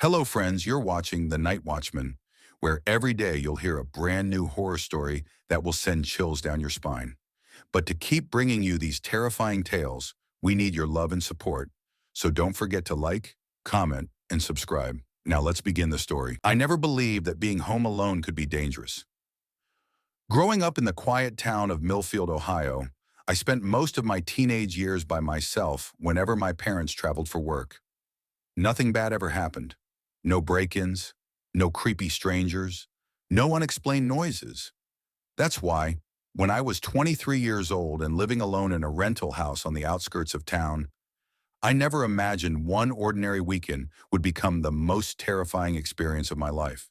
Hello, friends. You're watching The Night Watchman, where every day you'll hear a brand new horror story that will send chills down your spine. But to keep bringing you these terrifying tales, we need your love and support. So don't forget to like, comment, and subscribe. Now let's begin the story. I never believed that being home alone could be dangerous. Growing up in the quiet town of Millfield, Ohio, I spent most of my teenage years by myself whenever my parents traveled for work. Nothing bad ever happened. No break-ins, no creepy strangers, no unexplained noises. That's why, when I was 23 years old and living alone in a rental house on the outskirts of town, I never imagined one ordinary weekend would become the most terrifying experience of my life.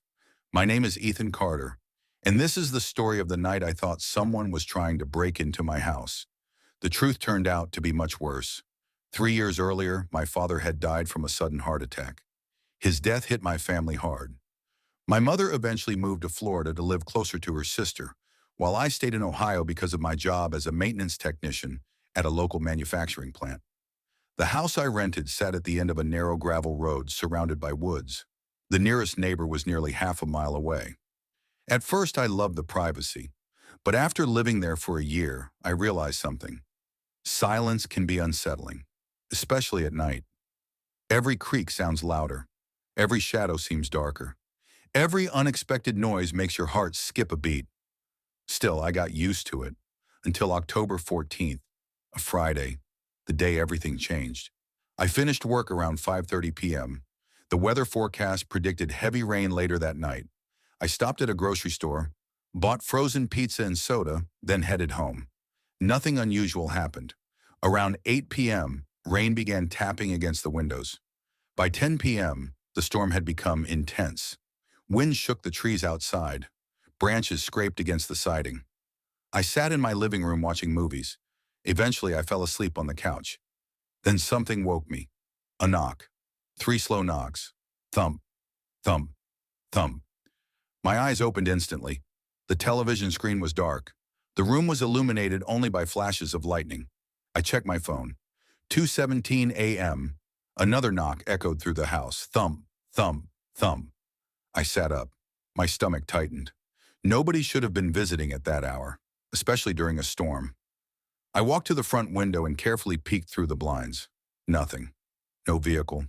My name is Ethan Carter, and this is the story of the night I thought someone was trying to break into my house. The truth turned out to be much worse. 3 years earlier, my father had died from a sudden heart attack. His death hit my family hard. My mother eventually moved to Florida to live closer to her sister, while I stayed in Ohio because of my job as a maintenance technician at a local manufacturing plant. The house I rented sat at the end of a narrow gravel road surrounded by woods. The nearest neighbor was nearly half a mile away. At first, I loved the privacy, but after living there for a year, I realized something. Silence can be unsettling, especially at night. Every creak sounds louder. Every shadow seems darker. Every unexpected noise makes your heart skip a beat. Still, I got used to it until October 14th, a Friday, the day everything changed. I finished work around 5:30 p.m. The weather forecast predicted heavy rain later that night. I stopped at a grocery store, bought frozen pizza and soda, then headed home. Nothing unusual happened. Around 8 p.m., rain began tapping against the windows. By 10 p.m., the storm had become intense. Wind shook the trees outside. Branches scraped against the siding. I sat in my living room watching movies. Eventually, I fell asleep on the couch. Then something woke me. A knock. 3 slow knocks. Thump, thump, thump. My eyes opened instantly. The television screen was dark. The room was illuminated only by flashes of lightning. I checked my phone. 2:17 a.m. Another knock echoed through the house. Thump, thump, thump. I sat up. My stomach tightened. Nobody should have been visiting at that hour, especially during a storm. I walked to the front window and carefully peeked through the blinds. Nothing. No vehicle.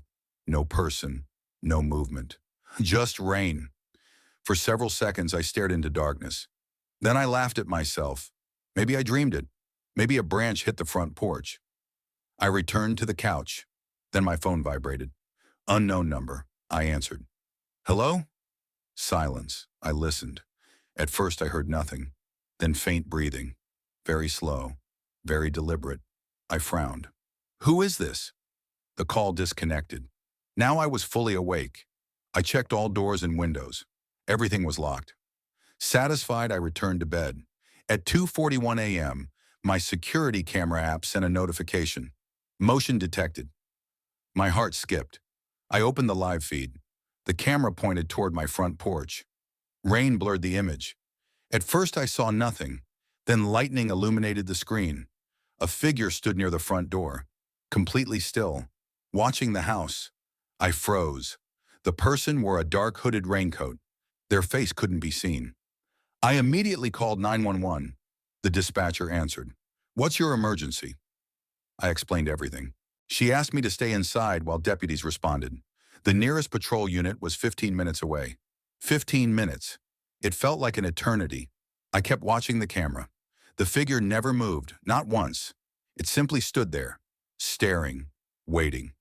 No person. No movement. Just rain. For several seconds, I stared into darkness. Then I laughed at myself. Maybe I dreamed it. Maybe a branch hit the front porch. I returned to the couch. Then my phone vibrated. Unknown number. I answered. Hello? Silence. I listened. At first I heard nothing. Then faint breathing. Very slow. Very deliberate. I frowned. Who is this? The call disconnected. Now I was fully awake. I checked all doors and windows. Everything was locked. Satisfied, I returned to bed. At 2:41 a.m., my security camera app sent a notification. Motion detected. My heart skipped. I opened the live feed. The camera pointed toward my front porch. Rain blurred the image. At first I saw nothing. Then lightning illuminated the screen. A figure stood near the front door, completely still, watching the house. I froze. The person wore a dark hooded raincoat. Their face couldn't be seen. I immediately called 911. The dispatcher answered. What's your emergency? I explained everything. She asked me to stay inside while deputies responded. The nearest patrol unit was 15 minutes away. 15 minutes. It felt like an eternity. I kept watching the camera. The figure never moved, not once. It simply stood there, staring, waiting.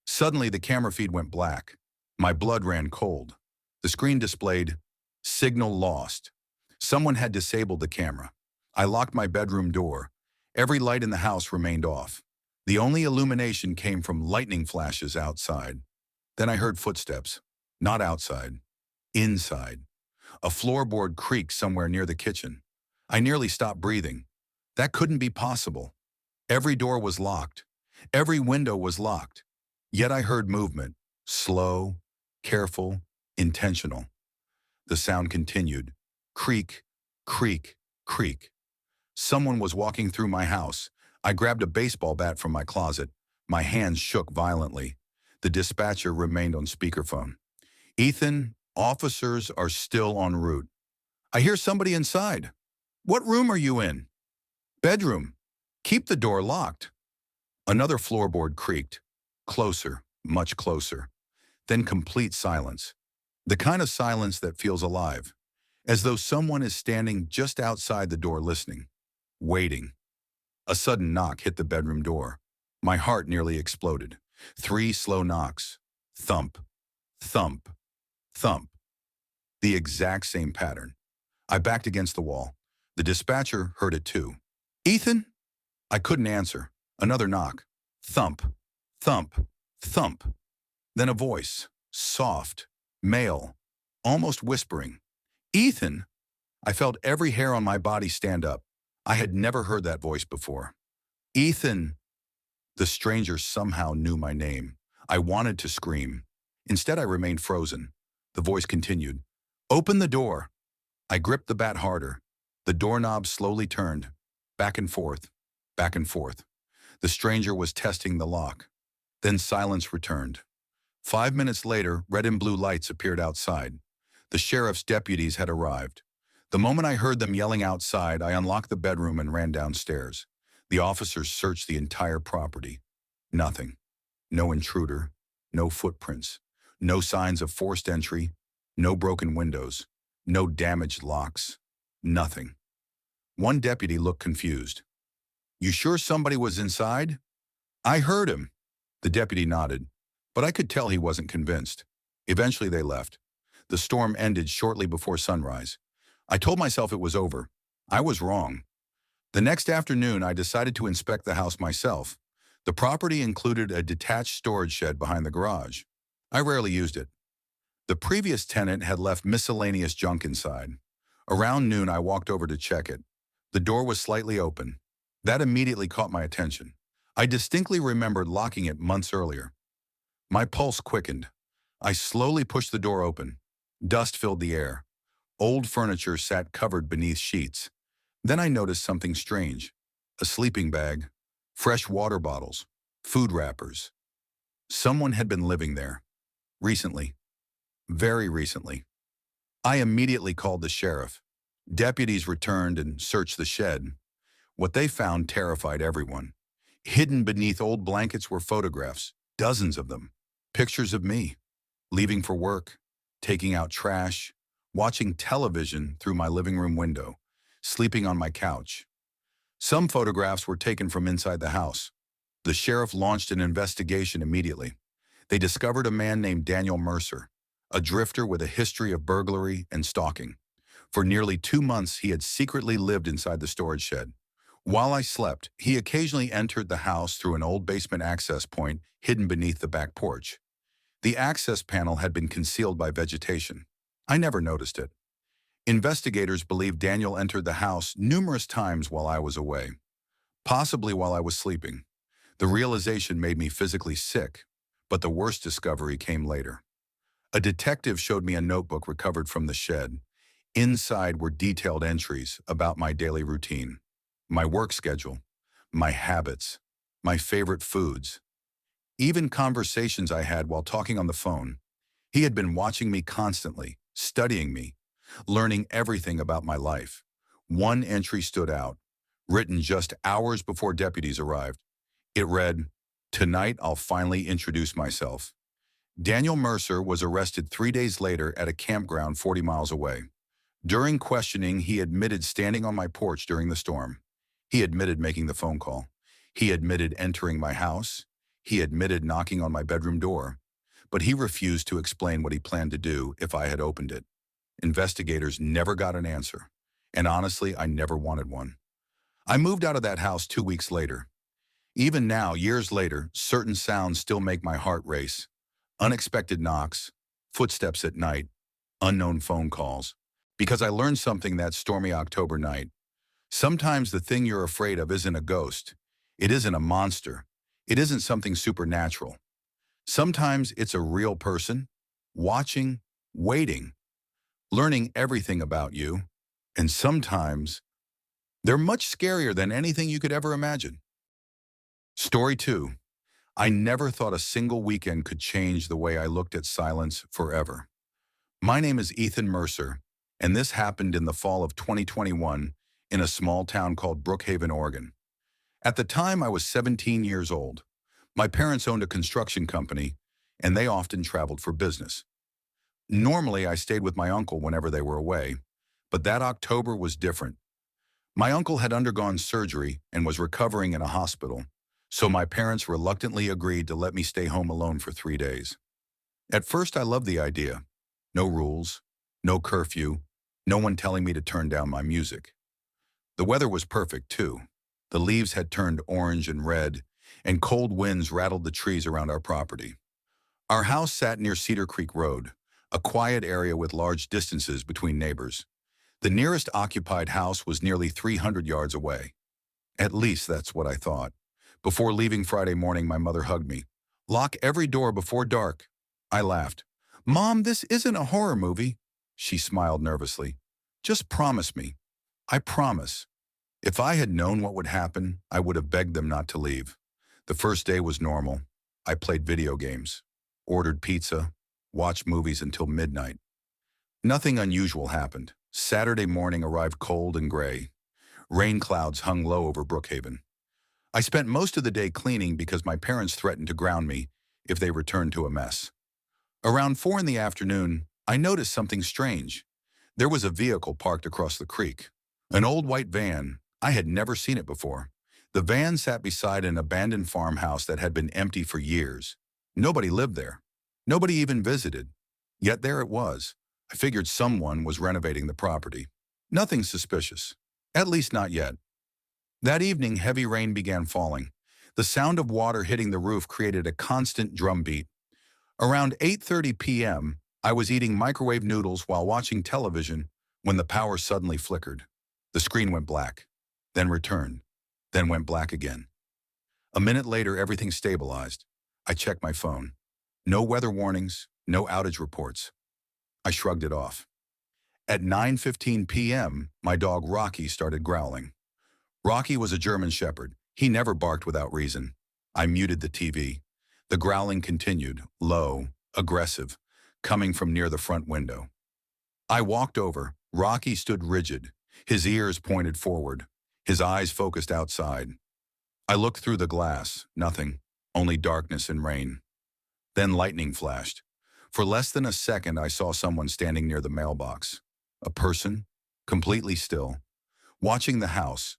Suddenly, the camera feed went black. My blood ran cold. The screen displayed, signal lost. Someone had disabled the camera. I locked my bedroom door. Every light in the house remained off. The only illumination came from lightning flashes outside. Then I heard footsteps. Not outside. Inside. A floorboard creaked somewhere near the kitchen. I nearly stopped breathing. That couldn't be possible. Every door was locked. Every window was locked. Yet I heard movement. Slow, careful, intentional. The sound continued. Creak, creak, creak. Someone was walking through my house. I grabbed a baseball bat from my closet. My hands shook violently. The dispatcher remained on speakerphone. Ethan, officers are still en route. I hear somebody inside. What room are you in? Bedroom. Keep the door locked. Another floorboard creaked. Closer, much closer. Then complete silence. The kind of silence that feels alive, as though someone is standing just outside the door listening, waiting. A sudden knock hit the bedroom door. My heart nearly exploded. 3 slow knocks. Thump, thump, thump. The exact same pattern. I backed against the wall. The dispatcher heard it too. Ethan? I couldn't answer. Another knock. Thump, thump, thump. Then a voice, soft, male, almost whispering. Ethan! I felt every hair on my body stand up. I had never heard that voice before. Ethan! The stranger somehow knew my name. I wanted to scream. Instead, I remained frozen. The voice continued. Open the door. I gripped the bat harder. The doorknob slowly turned, back and forth, back and forth. The stranger was testing the lock. Then silence returned. 5 minutes later, red and blue lights appeared outside. The sheriff's deputies had arrived. The moment I heard them yelling outside, I unlocked the bedroom and ran downstairs. The officers searched the entire property. Nothing. No intruder. No footprints. No signs of forced entry. No broken windows. No damaged locks. Nothing. One deputy looked confused. You sure somebody was inside? I heard him. The deputy nodded, but I could tell he wasn't convinced. Eventually they left. The storm ended shortly before sunrise. I told myself it was over. I was wrong. The next afternoon, I decided to inspect the house myself. The property included a detached storage shed behind the garage. I rarely used it. The previous tenant had left miscellaneous junk inside. Around noon, I walked over to check it. The door was slightly open. That immediately caught my attention. I distinctly remembered locking it months earlier. My pulse quickened. I slowly pushed the door open. Dust filled the air. Old furniture sat covered beneath sheets. Then I noticed something strange. A sleeping bag, fresh water bottles, food wrappers. Someone had been living there. Recently. Very recently. I immediately called the sheriff. Deputies returned and searched the shed. What they found terrified everyone. Hidden beneath old blankets were photographs, dozens of them. Pictures of me, leaving for work, taking out trash, watching television through my living room window, sleeping on my couch. Some photographs were taken from inside the house. The sheriff launched an investigation immediately. They discovered a man named Daniel Mercer, a drifter with a history of burglary and stalking. For nearly 2 months, he had secretly lived inside the storage shed. While I slept, he occasionally entered the house through an old basement access point hidden beneath the back porch. The access panel had been concealed by vegetation. I never noticed it. Investigators believe Daniel entered the house numerous times while I was away, possibly while I was sleeping. The realization made me physically sick, but the worst discovery came later. A detective showed me a notebook recovered from the shed. Inside were detailed entries about my daily routine, my work schedule, my habits, my favorite foods, even conversations I had while talking on the phone. He had been watching me constantly, studying me, learning everything about my life. One entry stood out, written just hours before deputies arrived. It read, "Tonight I'll finally introduce myself." Daniel Mercer was arrested 3 days later at a campground 40 miles away. During questioning, he admitted standing on my porch during the storm. He admitted making the phone call. He admitted entering my house. He admitted knocking on my bedroom door. But he refused to explain what he planned to do if I had opened it. Investigators never got an answer. And honestly, I never wanted one. I moved out of that house 2 weeks later. Even now, years later, certain sounds still make my heart race. Unexpected knocks, footsteps at night, unknown phone calls. Because I learned something that stormy October night. Sometimes the thing you're afraid of isn't a ghost. It isn't a monster. It isn't something supernatural. Sometimes it's a real person, watching, waiting, learning everything about you. And sometimes they're much scarier than anything you could ever imagine. Story 2. I never thought a single weekend could change the way I looked at silence forever. My name is Ethan Mercer, and this happened in the fall of 2021 in a small town called Brookhaven, Oregon. At the time, I was 17 years old. My parents owned a construction company, and they often traveled for business. Normally, I stayed with my uncle whenever they were away, but that October was different. My uncle had undergone surgery and was recovering in a hospital, so my parents reluctantly agreed to let me stay home alone for 3 days. At first, I loved the idea. No rules, no curfew, no one telling me to turn down my music. The weather was perfect, too. The leaves had turned orange and red, and cold winds rattled the trees around our property. Our house sat near Cedar Creek Road, a quiet area with large distances between neighbors. The nearest occupied house was nearly 300 yards away. At least that's what I thought. Before leaving Friday morning, my mother hugged me. "Lock every door before dark." I laughed. "Mom, this isn't a horror movie." She smiled nervously. "Just promise me." "I promise." If I had known what would happen, I would have begged them not to leave. The first day was normal. I played video games, ordered pizza, watched movies until midnight. Nothing unusual happened. Saturday morning arrived cold and gray. Rain clouds hung low over Brookhaven. I spent most of the day cleaning because my parents threatened to ground me if they returned to a mess. Around 4 in the afternoon, I noticed something strange. There was a vehicle parked across the creek. An old white van. I had never seen it before. The van sat beside an abandoned farmhouse that had been empty for years. Nobody lived there. Nobody even visited. Yet there it was. I figured someone was renovating the property. Nothing suspicious. At least not yet. That evening, heavy rain began falling. The sound of water hitting the roof created a constant drumbeat. Around 8:30 p.m., I was eating microwave noodles while watching television when the power suddenly flickered. The screen went black, then returned, then went black again. A minute later, everything stabilized. I checked my phone. No weather warnings, no outage reports. I shrugged it off. At 9:15 p.m., my dog Rocky started growling. Rocky was a German Shepherd. He never barked without reason. I muted the TV. The growling continued, low, aggressive, coming from near the front window. I walked over. Rocky stood rigid, his ears pointed forward, his eyes focused outside. I looked through the glass. Nothing, only darkness and rain. Then lightning flashed. For less than a second, I saw someone standing near the mailbox. A person, completely still, watching the house.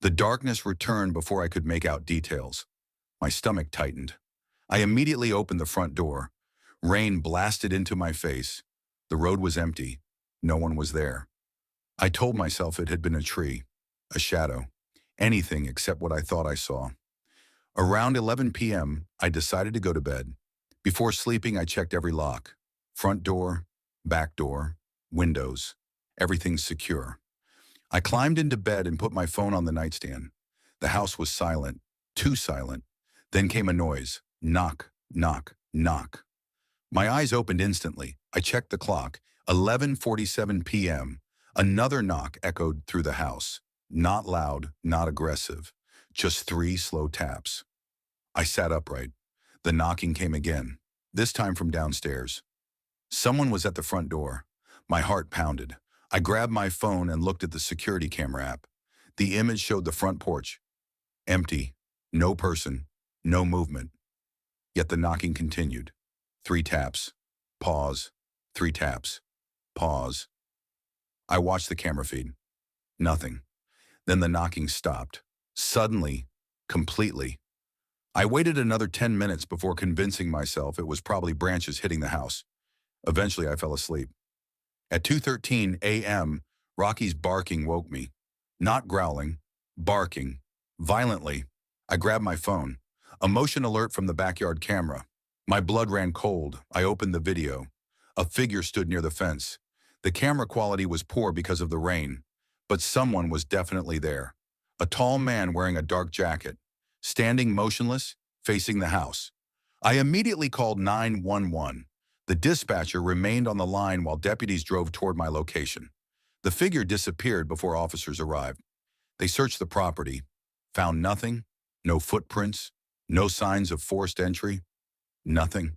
The darkness returned before I could make out details. My stomach tightened. I immediately opened the front door. Rain blasted into my face. The road was empty. No one was there. I told myself it had been a tree, a shadow, anything except what I thought I saw. Around 11 p.m., I decided to go to bed. Before sleeping, I checked every lock. Front door, back door, windows, everything secure. I climbed into bed and put my phone on the nightstand. The house was silent, too silent. Then came a noise. Knock, knock, knock. My eyes opened instantly. I checked the clock. 11:47 p.m. Another knock echoed through the house. Not loud, not aggressive. Just 3 slow taps. I sat upright. The knocking came again, this time from downstairs. Someone was at the front door. My heart pounded. I grabbed my phone and looked at the security camera app. The image showed the front porch. Empty. No person. No movement. Yet the knocking continued. 3 taps. Pause. 3 taps. Pause. I watched the camera feed. Nothing. Then the knocking stopped. Suddenly. Completely. I waited another 10 minutes before convincing myself it was probably branches hitting the house. Eventually, I fell asleep. At 2:13 a.m., Rocky's barking woke me. Not growling, barking, violently. I grabbed my phone. A motion alert from the backyard camera. My blood ran cold. I opened the video. A figure stood near the fence. The camera quality was poor because of the rain, but someone was definitely there. A tall man wearing a dark jacket, standing motionless, facing the house. I immediately called 911. The dispatcher remained on the line while deputies drove toward my location. The figure disappeared before officers arrived. They searched the property, found nothing, no footprints, No signs of forced entry. Nothing.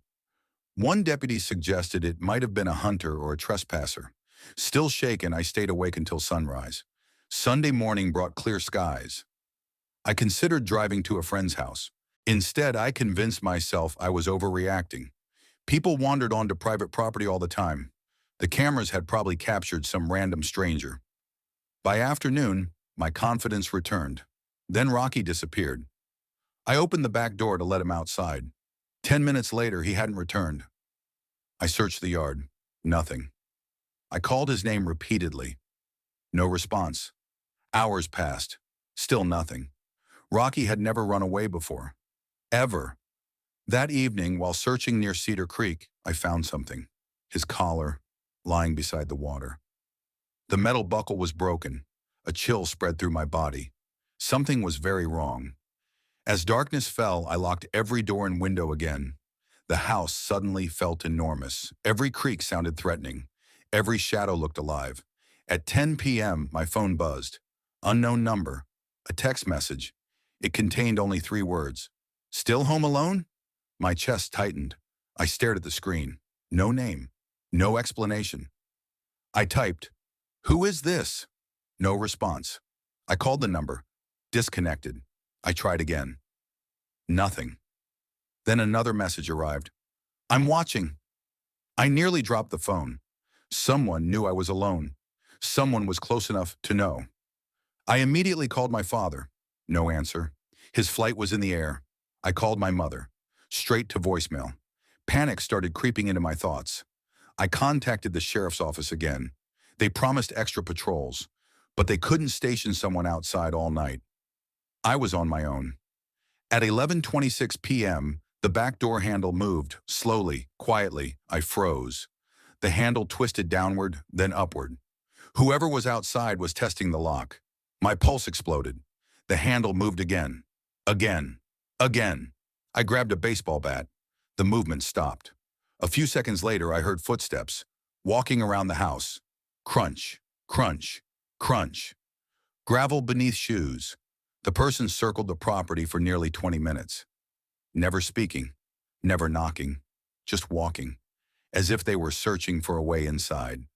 One deputy suggested it might have been a hunter or a trespasser. Still shaken, I stayed awake until sunrise. Sunday morning brought clear skies. I considered driving to a friend's house. Instead, I convinced myself I was overreacting. People wandered onto private property all the time. The cameras had probably captured some random stranger. By afternoon, my confidence returned. Then Rocky disappeared. I opened the back door to let him outside. 10 minutes later, he hadn't returned. I searched the yard. Nothing. I called his name repeatedly. No response. Hours passed. Still nothing. Rocky had never run away before. Ever. That evening, while searching near Cedar Creek, I found something. His collar, lying beside the water. The metal buckle was broken. A chill spread through my body. Something was very wrong. As darkness fell, I locked every door and window again. The house suddenly felt enormous. Every creak sounded threatening. Every shadow looked alive. At 10 p.m., my phone buzzed. Unknown number. A text message. It contained only 3 words. Still home alone? My chest tightened. I stared at the screen. No name. No explanation. I typed, "Who is this?" No response. I called the number. Disconnected. I tried again. Nothing. Then another message arrived. "I'm watching." I nearly dropped the phone. Someone knew I was alone. Someone was close enough to know. I immediately called my father. No answer. His flight was in the air. I called my mother. Straight to voicemail. Panic started creeping into my thoughts. I contacted the sheriff's office again. They promised extra patrols, but they couldn't station someone outside all night. I was on my own. At 11:26 p.m., the back door handle moved, slowly, quietly. I froze. The handle twisted downward, then upward. Whoever was outside was testing the lock. My pulse exploded. The handle moved again. Again. Again. I grabbed a baseball bat. The movement stopped. A few seconds later, I heard footsteps, walking around the house. Crunch, crunch, crunch. Gravel beneath shoes. The person circled the property for nearly 20 minutes. Never speaking, never knocking, just walking, as if they were searching for a way inside.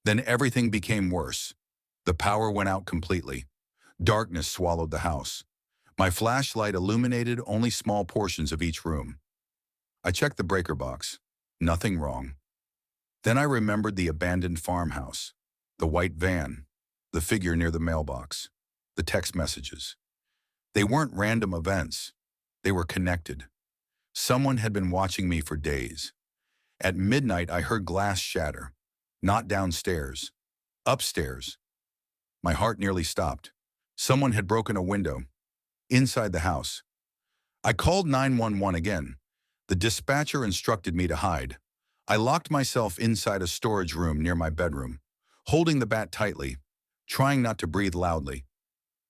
Then everything became worse. The power went out completely. Darkness swallowed the house. My flashlight illuminated only small portions of each room. I checked the breaker box. Nothing wrong. Then I remembered the abandoned farmhouse, the white van, the figure near the mailbox, the text messages. They weren't random events. They were connected. Someone had been watching me for days. At midnight, I heard glass shatter. Not downstairs. Upstairs. My heart nearly stopped. Someone had broken a window. Inside the house. I called 911 again. The dispatcher instructed me to hide. I locked myself inside a storage room near my bedroom, holding the bat tightly, trying not to breathe loudly.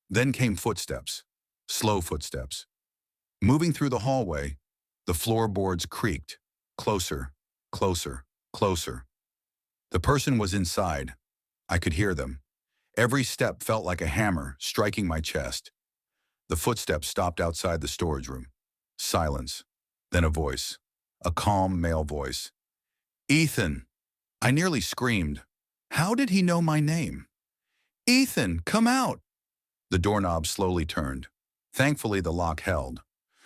Then came footsteps. Slow footsteps. Moving through the hallway, the floorboards creaked. Closer, closer, closer. The person was inside. I could hear them. Every step felt like a hammer striking my chest. The footsteps stopped outside the storage room. Silence. Then a voice. A calm male voice. "Ethan!" I nearly screamed. How did he know my name? "Ethan, come out!" The doorknob slowly turned. Thankfully, the lock held.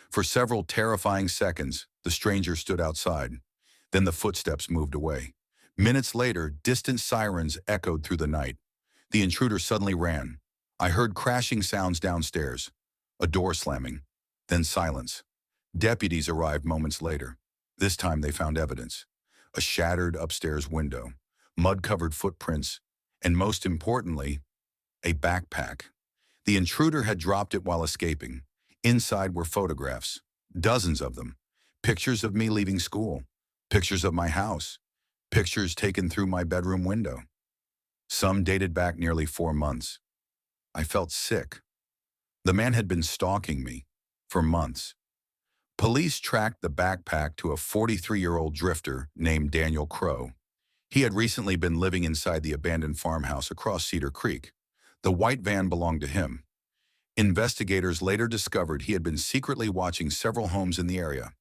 For several terrifying seconds, the stranger stood outside. Then the footsteps moved away. Minutes later, distant sirens echoed through the night. The intruder suddenly ran. I heard crashing sounds downstairs. A door slamming. Then silence. Deputies arrived moments later. This time they found evidence. A shattered upstairs window, mud-covered footprints, and most importantly, a backpack. The intruder had dropped it while escaping. Inside were photographs, dozens of them. Pictures of me leaving school, pictures of my house, pictures taken through my bedroom window. Some dated back nearly 4 months. I felt sick. The man had been stalking me for months. Police tracked the backpack to a 43-year-old drifter named Daniel Crow. He had recently been living inside the abandoned farmhouse across Cedar Creek. The white van belonged to him. Investigators later discovered he had been secretly watching several homes in the area.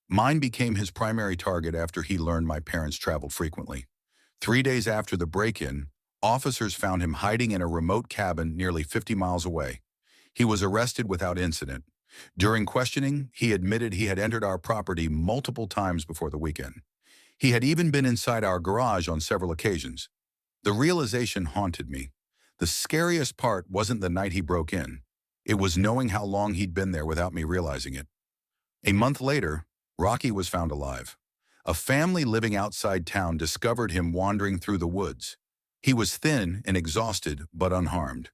Mine became his primary target after he learned my parents traveled frequently. 3 days after the break-in, officers found him hiding in a remote cabin nearly 50 miles away. He was arrested without incident. During questioning, he admitted he had entered our property multiple times before the weekend. He had even been inside our garage on several occasions. The realization haunted me. The scariest part wasn't the night he broke in. It was knowing how long he'd been there without me realizing it. A month later, Rocky was found alive. A family living outside town discovered him wandering through the woods. He was thin and exhausted, but unharmed.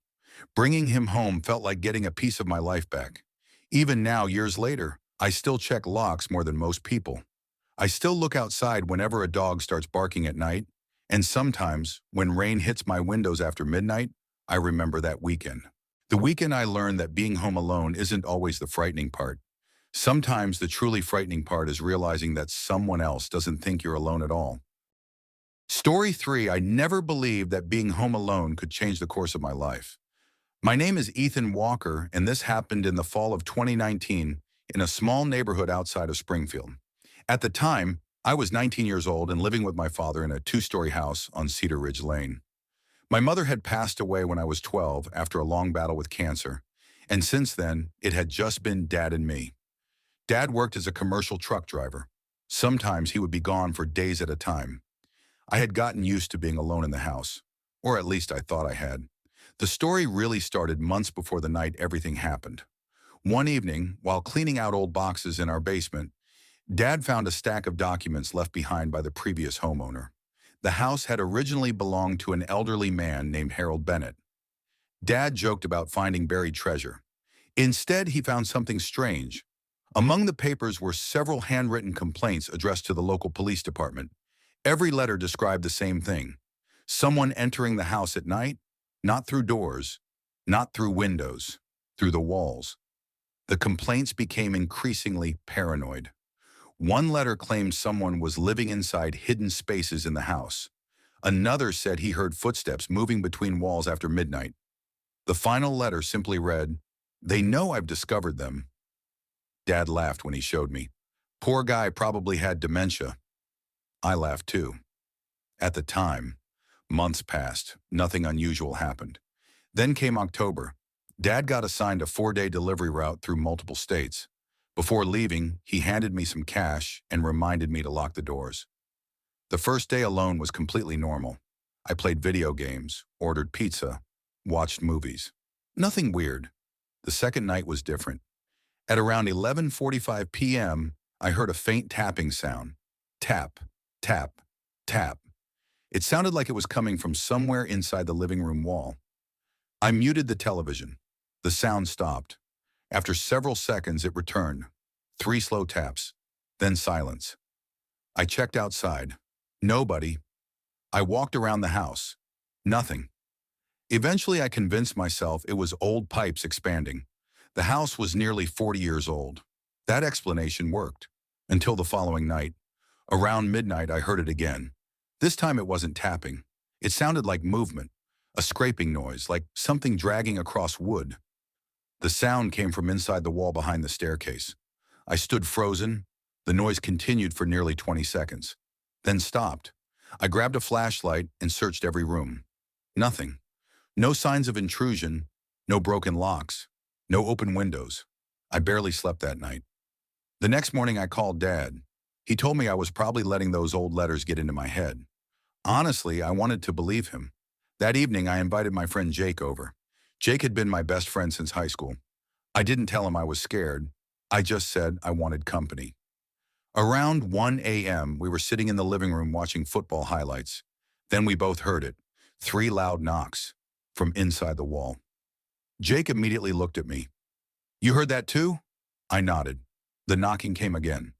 Bringing him home felt like getting a piece of my life back. Even now, years later, I still check locks more than most people. I still look outside whenever a dog starts barking at night, and sometimes, when rain hits my windows after midnight, I remember that weekend. The weekend I learned that being home alone isn't always the frightening part. Sometimes the truly frightening part is realizing that someone else doesn't think you're alone at all. Story 3, I never believed that being home alone could change the course of my life. My name is Ethan Walker, and this happened in the fall of 2019 in a small neighborhood outside of Springfield. At the time, I was 19 years old and living with my father in a 2-story house on Cedar Ridge Lane. My mother had passed away when I was 12 after a long battle with cancer, and since then, it had just been Dad and me. Dad worked as a commercial truck driver. Sometimes he would be gone for days at a time. I had gotten used to being alone in the house, or at least I thought I had. The story really started months before the night everything happened. One evening, while cleaning out old boxes in our basement, Dad found a stack of documents left behind by the previous homeowner. The house had originally belonged to an elderly man named Harold Bennett. Dad joked about finding buried treasure. Instead, he found something strange. Among the papers were several handwritten complaints addressed to the local police department. Every letter described the same thing: someone entering the house at night, not through doors, not through windows, through the walls. The complaints became increasingly paranoid. One letter claimed someone was living inside hidden spaces in the house. Another said he heard footsteps moving between walls after midnight. The final letter simply read, "They know I've discovered them." Dad laughed when he showed me. Poor guy probably had dementia. I laughed too. At the time, months passed, nothing unusual happened. Then came October. Dad got assigned a 4-day delivery route through multiple states. Before leaving, he handed me some cash and reminded me to lock the doors. The first day alone was completely normal. I played video games, ordered pizza, watched movies. Nothing weird. The second night was different. At around 11:45 p.m., I heard a faint tapping sound. Tap, tap, tap. It sounded like it was coming from somewhere inside the living room wall. I muted the television. The sound stopped. After several seconds, it returned. 3 slow taps, then silence. I checked outside. Nobody. I walked around the house. Nothing. Eventually, I convinced myself it was old pipes expanding. The house was nearly 40 years old. That explanation worked. Until the following night. Around midnight, I heard it again. This time it wasn't tapping. It sounded like movement, a scraping noise, like something dragging across wood. The sound came from inside the wall behind the staircase. I stood frozen. The noise continued for nearly 20 seconds, then stopped. I grabbed a flashlight and searched every room. Nothing. No signs of intrusion, no broken locks, no open windows. I barely slept that night. The next morning I called Dad. He told me I was probably letting those old letters get into my head. Honestly, I wanted to believe him. That evening I invited my friend Jake over. Jake had been my best friend since high school. I didn't tell him I was scared. I just said I wanted company. Around 1 a.m., we were sitting in the living room watching football highlights. Then we both heard it. 3 loud knocks from inside the wall. Jake immediately looked at me. "You heard that too?" I nodded. The knocking came again.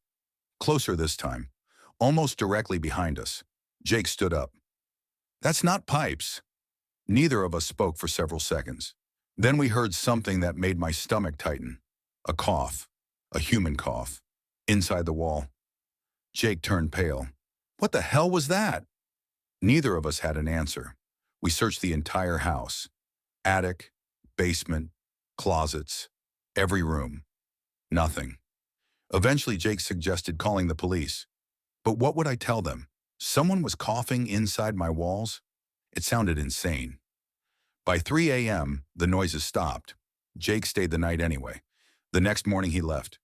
Closer this time, almost directly behind us. Jake stood up. "That's not pipes." Neither of us spoke for several seconds. Then we heard something that made my stomach tighten. A cough. A human cough. Inside the wall. Jake turned pale. "What the hell was that?" Neither of us had an answer. We searched the entire house. Attic, basement, closets, every room. Nothing. Eventually, Jake suggested calling the police. But what would I tell them? Someone was coughing inside my walls? It sounded insane. By 3 a.m., the noises stopped. Jake stayed the night anyway. The next morning he left.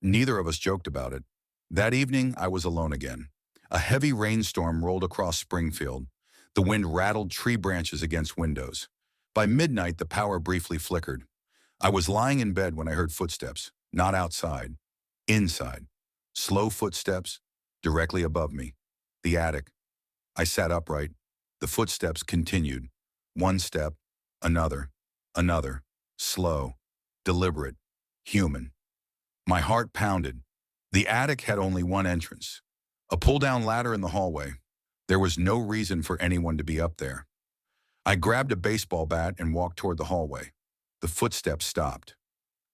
Neither of us joked about it. That evening, I was alone again. A heavy rainstorm rolled across Springfield. The wind rattled tree branches against windows. By midnight, the power briefly flickered. I was lying in bed when I heard footsteps, not outside, inside. Slow footsteps, directly above me. The attic. I sat upright. The footsteps continued. One step, another, another. Slow, deliberate, human. My heart pounded. The attic had only one entrance. A pull-down ladder in the hallway. There was no reason for anyone to be up there. I grabbed a baseball bat and walked toward the hallway. The footsteps stopped.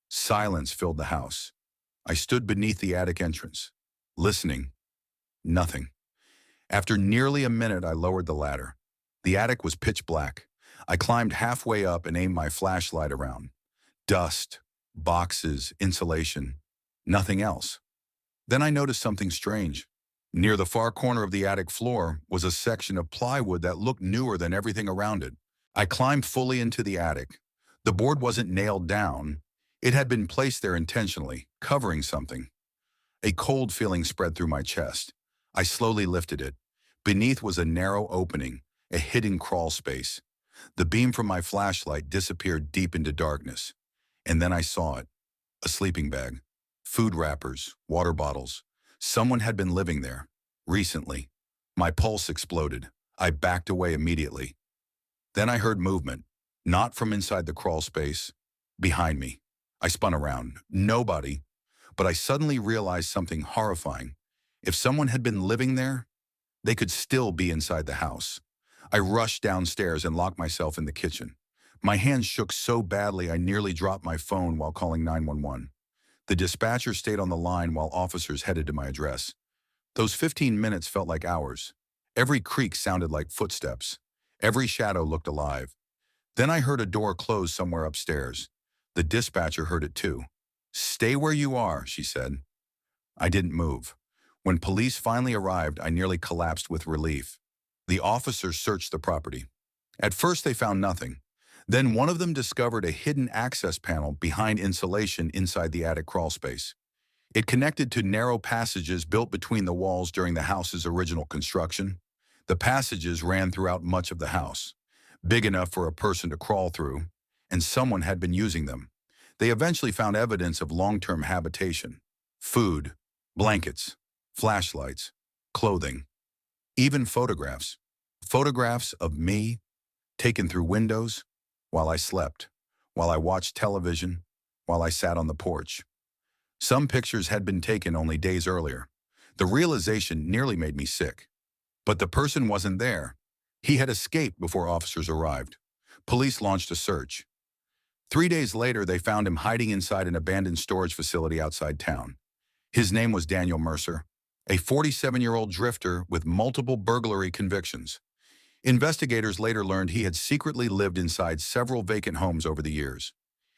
Silence filled the house. I stood beneath the attic entrance, listening. Nothing. After nearly a minute, I lowered the ladder. The attic was pitch black. I climbed halfway up and aimed my flashlight around. Dust, boxes, insulation, nothing else. Then I noticed something strange. Near the far corner of the attic floor was a section of plywood that looked newer than everything around it. I climbed fully into the attic. The board wasn't nailed down. It had been placed there intentionally, covering something. A cold feeling spread through my chest. I slowly lifted it. Beneath was a narrow opening, a hidden crawl space. The beam from my flashlight disappeared deep into darkness. And then I saw it. A sleeping bag. Food wrappers, water bottles. Someone had been living there. Recently. My pulse exploded. I backed away immediately. Then I heard movement. Not from inside the crawl space. Behind me. I spun around. Nobody. But I suddenly realized something horrifying. If someone had been living there, they could still be inside the house. I rushed downstairs and locked myself in the kitchen. My hands shook so badly I nearly dropped my phone while calling 911. The dispatcher stayed on the line while officers headed to my address. Those 15 minutes felt like hours. Every creak sounded like footsteps. Every shadow looked alive. Then I heard a door close somewhere upstairs. The dispatcher heard it too. "Stay where you are," she said. I didn't move. When police finally arrived, I nearly collapsed with relief. The officers searched the property. At first, they found nothing. Then one of them discovered a hidden access panel behind insulation inside the attic crawl space. It connected to narrow passages built between the walls during the house's original construction. The passages ran throughout much of the house, big enough for a person to crawl through, and someone had been using them. They eventually found evidence of long-term habitation: food, blankets, flashlights, clothing, even photographs. Photographs of me, taken through windows, while I slept, while I watched television, while I sat on the porch. Some pictures had been taken only days earlier. The realization nearly made me sick. But the person wasn't there. He had escaped before officers arrived. Police launched a search. 3 days later, they found him hiding inside an abandoned storage facility outside town. His name was Daniel Mercer, a 47-year-old drifter with multiple burglary convictions. Investigators later learned he had secretly lived inside several vacant homes over the years.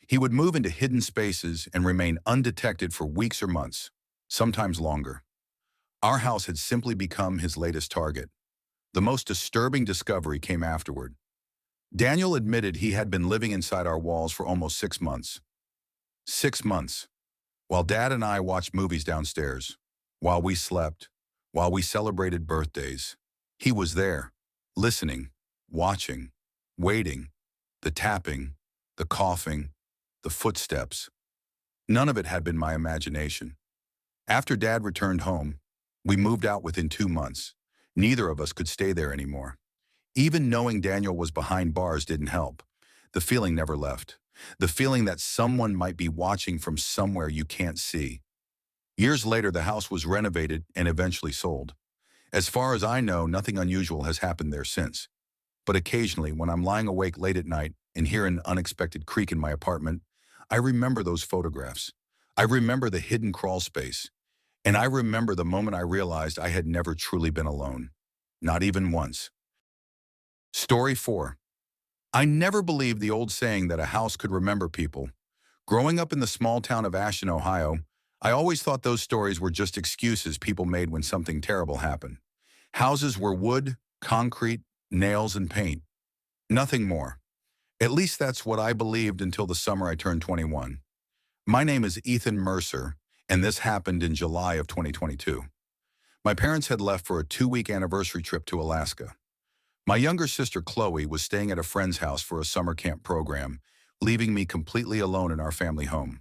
He would move into hidden spaces and remain undetected for weeks or months, sometimes longer. Our house had simply become his latest target. The most disturbing discovery came afterward. Daniel admitted he had been living inside our walls for almost 6 months. 6 months. While Dad and I watched movies downstairs, while we slept, while we celebrated birthdays, he was there, listening, watching, waiting, the tapping, the coughing, the footsteps. None of it had been my imagination. After Dad returned home, we moved out within 2 months. Neither of us could stay there anymore. Even knowing Daniel was behind bars didn't help. The feeling never left. The feeling that someone might be watching from somewhere you can't see. Years later, the house was renovated and eventually sold. As far as I know, nothing unusual has happened there since. But occasionally, when I'm lying awake late at night and hear an unexpected creak in my apartment, I remember those photographs. I remember the hidden crawl space. And I remember the moment I realized I had never truly been alone. Not even once. Story 4. I never believed the old saying that a house could remember people. Growing up in the small town of Ashton, Ohio, I always thought those stories were just excuses people made when something terrible happened. Houses were wood, concrete, nails, and paint. Nothing more. At least that's what I believed until the summer I turned 21. My name is Ethan Mercer, and this happened in July of 2022. My parents had left for a 2-week anniversary trip to Alaska. My younger sister Chloe was staying at a friend's house for a summer camp program, leaving me completely alone in our family home.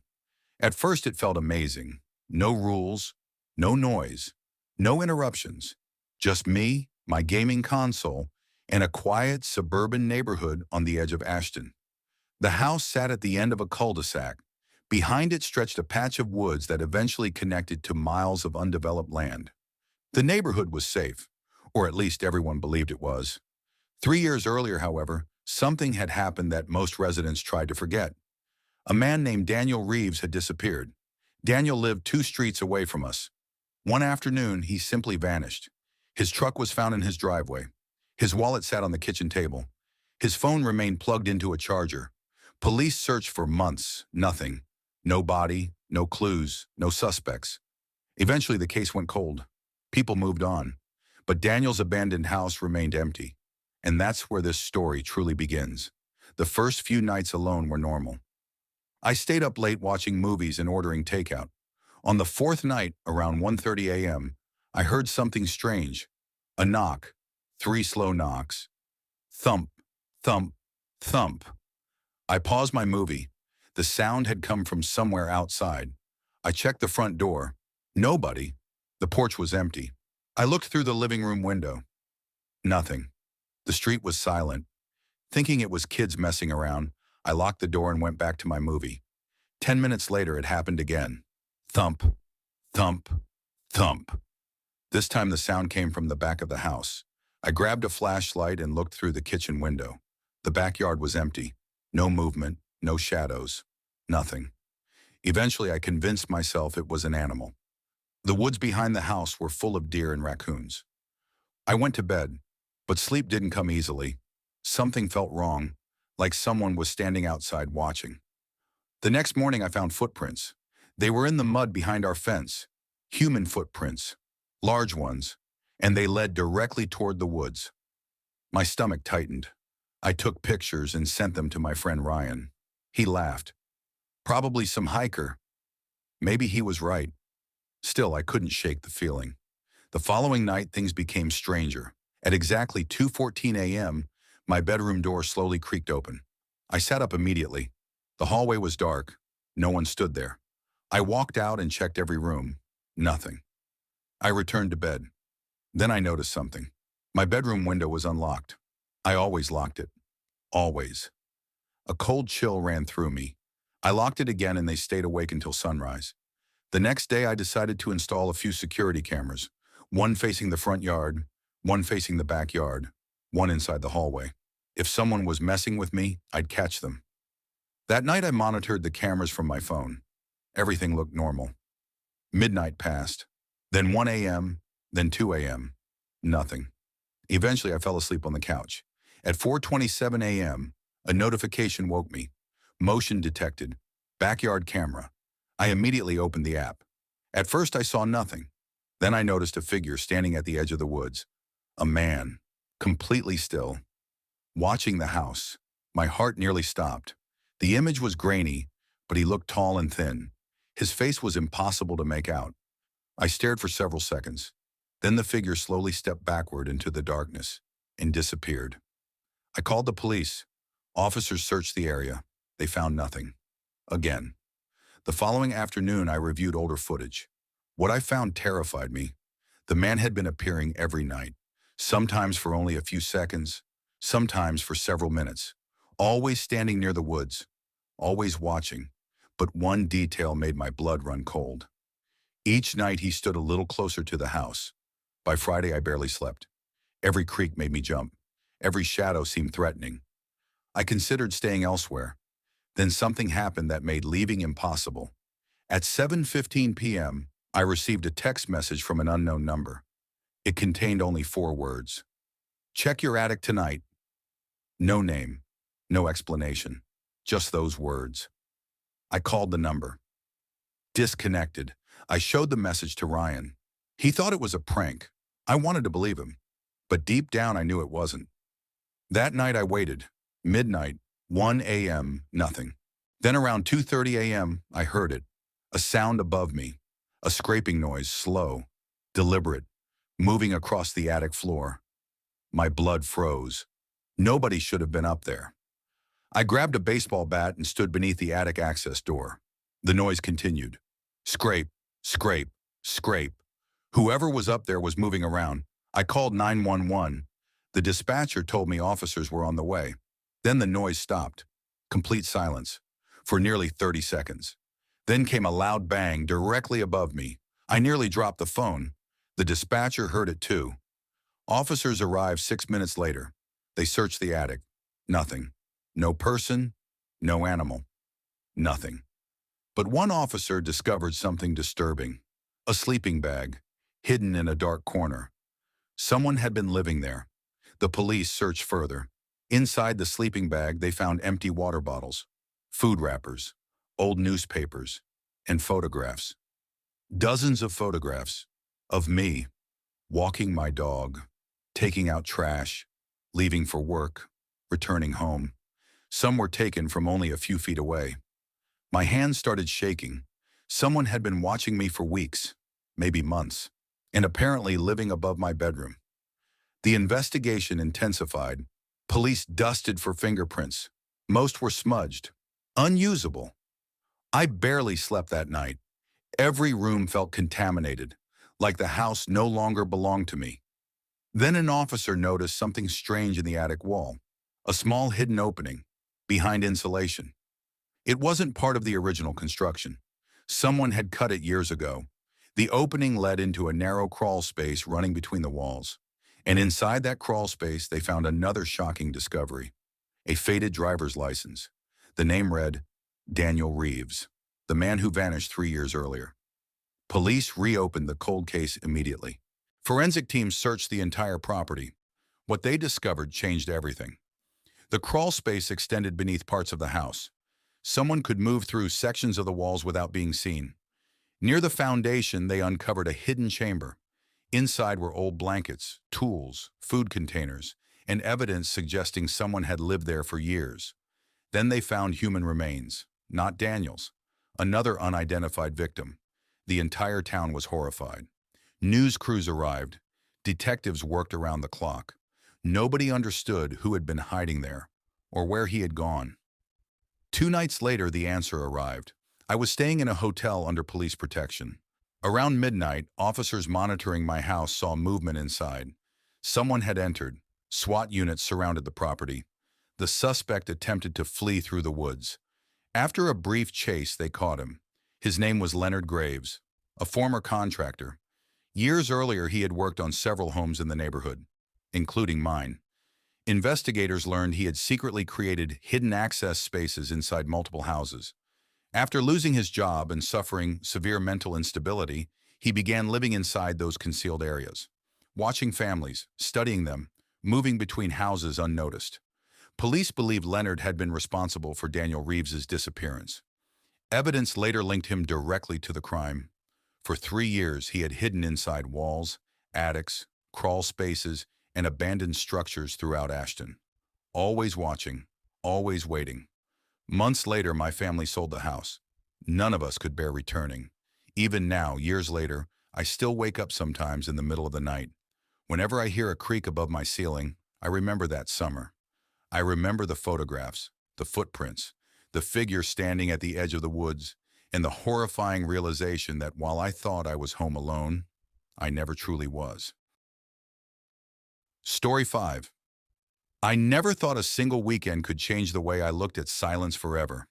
At first it felt amazing. No rules, no noise, no interruptions. Just me, my gaming console, and a quiet suburban neighborhood on the edge of Ashton. The house sat at the end of a cul-de-sac. Behind it stretched a patch of woods that eventually connected to miles of undeveloped land. The neighborhood was safe, or at least everyone believed it was. 3 years earlier, however, something had happened that most residents tried to forget. A man named Daniel Reeves had disappeared. Daniel lived 2 streets away from us. One afternoon, he simply vanished. His truck was found in his driveway. His wallet sat on the kitchen table. His phone remained plugged into a charger. Police searched for months, nothing. No body, no clues, no suspects. Eventually, the case went cold. People moved on. But Daniel's abandoned house remained empty. And that's where this story truly begins. The first few nights alone were normal. I stayed up late watching movies and ordering takeout. On the 4th night, around 1:30 a.m., I heard something strange. A knock. 3 slow knocks. Thump, thump, thump. I paused my movie. The sound had come from somewhere outside. I checked the front door. Nobody. The porch was empty. I looked through the living room window. Nothing. The street was silent. Thinking it was kids messing around, I locked the door and went back to my movie. 10 minutes later, it happened again. Thump, thump, thump. This time the sound came from the back of the house. I grabbed a flashlight and looked through the kitchen window. The backyard was empty. No movement, no shadows, nothing. Eventually, I convinced myself it was an animal. The woods behind the house were full of deer and raccoons. I went to bed, but sleep didn't come easily. Something felt wrong, like someone was standing outside watching. The next morning I found footprints. They were in the mud behind our fence. Human footprints, large ones, and they led directly toward the woods. My stomach tightened. I took pictures and sent them to my friend Ryan. He laughed. Probably some hiker. Maybe he was right. Still, I couldn't shake the feeling. The following night, things became stranger. At exactly 2:14 a.m., my bedroom door slowly creaked open. I sat up immediately. The hallway was dark. No one stood there. I walked out and checked every room. Nothing. I returned to bed. Then I noticed something. My bedroom window was unlocked. I always locked it. Always. A cold chill ran through me. I locked it again and they stayed awake until sunrise. The next day I decided to install a few security cameras, one facing the front yard, one facing the backyard, one inside the hallway. If someone was messing with me, I'd catch them. That night I monitored the cameras from my phone. Everything looked normal. Midnight passed, then 1 a.m., then 2 a.m. Nothing. Eventually I fell asleep on the couch. At 4:27 a.m., a notification woke me. Motion detected. Backyard camera. I immediately opened the app. At first I saw nothing. Then I noticed a figure standing at the edge of the woods. A man, completely still, watching the house. My heart nearly stopped. The image was grainy, but he looked tall and thin. His face was impossible to make out. I stared for several seconds. Then the figure slowly stepped backward into the darkness and disappeared. I called the police. Officers searched the area. They found nothing. Again. The following afternoon, I reviewed older footage. What I found terrified me. The man had been appearing every night, sometimes for only a few seconds, sometimes for several minutes, always standing near the woods, always watching. But one detail made my blood run cold. Each night he stood a little closer to the house. By Friday, I barely slept. Every creak made me jump. Every shadow seemed threatening. I considered staying elsewhere. Then something happened that made leaving impossible. At 7:15 p.m., I received a text message from an unknown number. It contained only 4 words. Check your attic tonight. No name, No explanation. Just those words. I called the number. Disconnected. I showed the message to Ryan. He thought it was a prank. I wanted to believe him, but deep down I knew it wasn't. That night I waited. Midnight, 1 a.m., nothing. Then around 2:30 a.m., I heard it. A sound above me. A scraping noise, slow, deliberate, moving across the attic floor. My blood froze. Nobody should have been up there. I grabbed a baseball bat and stood beneath the attic access door. The noise continued. Scrape, scrape, scrape. Whoever was up there was moving around. I called 911. The dispatcher told me officers were on the way. Then the noise stopped. Complete silence. For nearly 30 seconds. Then came a loud bang directly above me. I nearly dropped the phone. The dispatcher heard it too. Officers arrived 6 minutes later. They searched the attic. Nothing. No person, no animal. Nothing. But one officer discovered something disturbing. A sleeping bag, hidden in a dark corner. Someone had been living there. The police searched further. Inside the sleeping bag, they found empty water bottles, food wrappers, old newspapers, and photographs. Dozens of photographs of me, walking my dog, taking out trash, leaving for work, returning home. Some were taken from only a few feet away. My hands started shaking. Someone had been watching me for weeks, maybe months, and apparently living above my bedroom. The investigation intensified. Police dusted for fingerprints. Most were smudged, unusable. I barely slept that night. Every room felt contaminated, like the house no longer belonged to me. Then an officer noticed something strange in the attic wall, a small hidden opening, behind insulation. It wasn't part of the original construction. Someone had cut it years ago. The opening led into a narrow crawl space running between the walls. And inside that crawl space, they found another shocking discovery. A faded driver's license. The name read, Daniel Reeves, the man who vanished 3 years earlier. Police reopened the cold case immediately. Forensic teams searched the entire property. What they discovered changed everything. The crawl space extended beneath parts of the house. Someone could move through sections of the walls without being seen. Near the foundation, they uncovered a hidden chamber. Inside were old blankets, tools, food containers, and evidence suggesting someone had lived there for years. Then they found human remains, not Daniel's, another unidentified victim. The entire town was horrified. News crews arrived. Detectives worked around the clock. Nobody understood who had been hiding there or where he had gone. 2 nights later, the answer arrived. I was staying in a hotel under police protection. Around midnight, officers monitoring my house saw movement inside. Someone had entered. SWAT units surrounded the property. The suspect attempted to flee through the woods. After a brief chase, they caught him. His name was Leonard Graves, a former contractor. Years earlier, he had worked on several homes in the neighborhood, including mine. Investigators learned he had secretly created hidden access spaces inside multiple houses. After losing his job and suffering severe mental instability, he began living inside those concealed areas, watching families, studying them, moving between houses unnoticed. Police believe Leonard had been responsible for Daniel Reeves's disappearance. Evidence later linked him directly to the crime. For 3 years, he had hidden inside walls, attics, crawl spaces, and abandoned structures throughout Ashton. Always watching, always waiting. Months later, my family sold the house. None of us could bear returning. Even now, years later, I still wake up sometimes in the middle of the night. Whenever I hear a creak above my ceiling, I remember that summer. I remember the photographs, the footprints, the figure standing at the edge of the woods, and the horrifying realization that while I thought I was home alone, I never truly was. Story 5. I never thought a single weekend could change the way I looked at silence forever.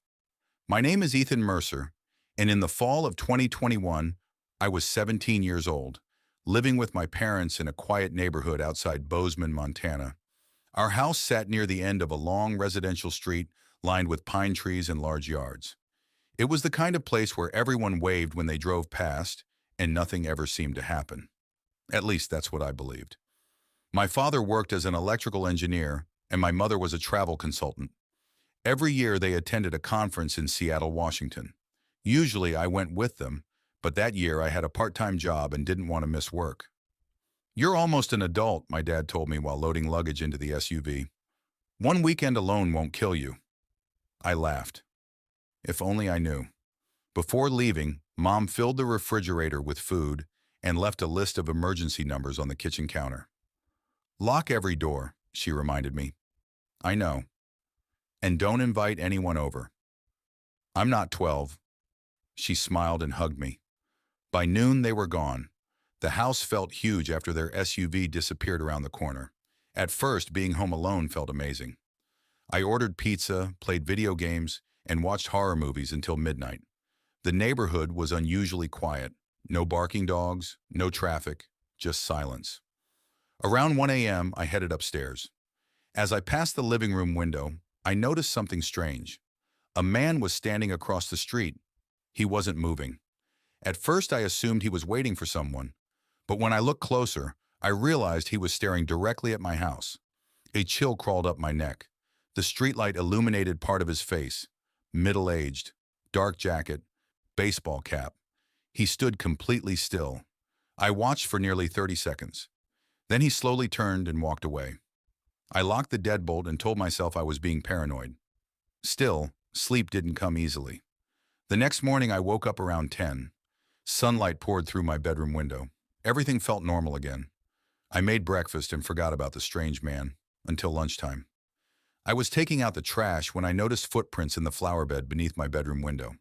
My name is Ethan Mercer, and in the fall of 2021, I was 17 years old, living with my parents in a quiet neighborhood outside Bozeman, Montana. Our house sat near the end of a long residential street lined with pine trees and large yards. It was the kind of place where everyone waved when they drove past, and nothing ever seemed to happen. At least that's what I believed. My father worked as an electrical engineer, and my mother was a travel consultant. Every year they attended a conference in Seattle, Washington. Usually I went with them, but that year I had a part-time job and didn't want to miss work. "You're almost an adult," my dad told me while loading luggage into the SUV. "One weekend alone won't kill you." I laughed. If only I knew. Before leaving, Mom filled the refrigerator with food and left a list of emergency numbers on the kitchen counter. "Lock every door," she reminded me. "I know. And don't invite anyone over." "I'm not 12. She smiled and hugged me. By noon, they were gone. The house felt huge after their SUV disappeared around the corner. At first, being home alone felt amazing. I ordered pizza, played video games, and watched horror movies until midnight. The neighborhood was unusually quiet. No barking dogs, no traffic, just silence. Around 1 a.m., I headed upstairs. As I passed the living room window, I noticed something strange. A man was standing across the street. He wasn't moving. At first, I assumed he was waiting for someone, but when I looked closer, I realized he was staring directly at my house. A chill crawled up my neck. The streetlight illuminated part of his face. Middle-aged, dark jacket, baseball cap. He stood completely still. I watched for nearly 30 seconds. Then he slowly turned and walked away. I locked the deadbolt and told myself I was being paranoid. Still, sleep didn't come easily. The next morning, I woke up around 10. Sunlight poured through my bedroom window. Everything felt normal again. I made breakfast and forgot about the strange man until lunchtime. I was taking out the trash when I noticed footprints in the flower bed beneath my bedroom window.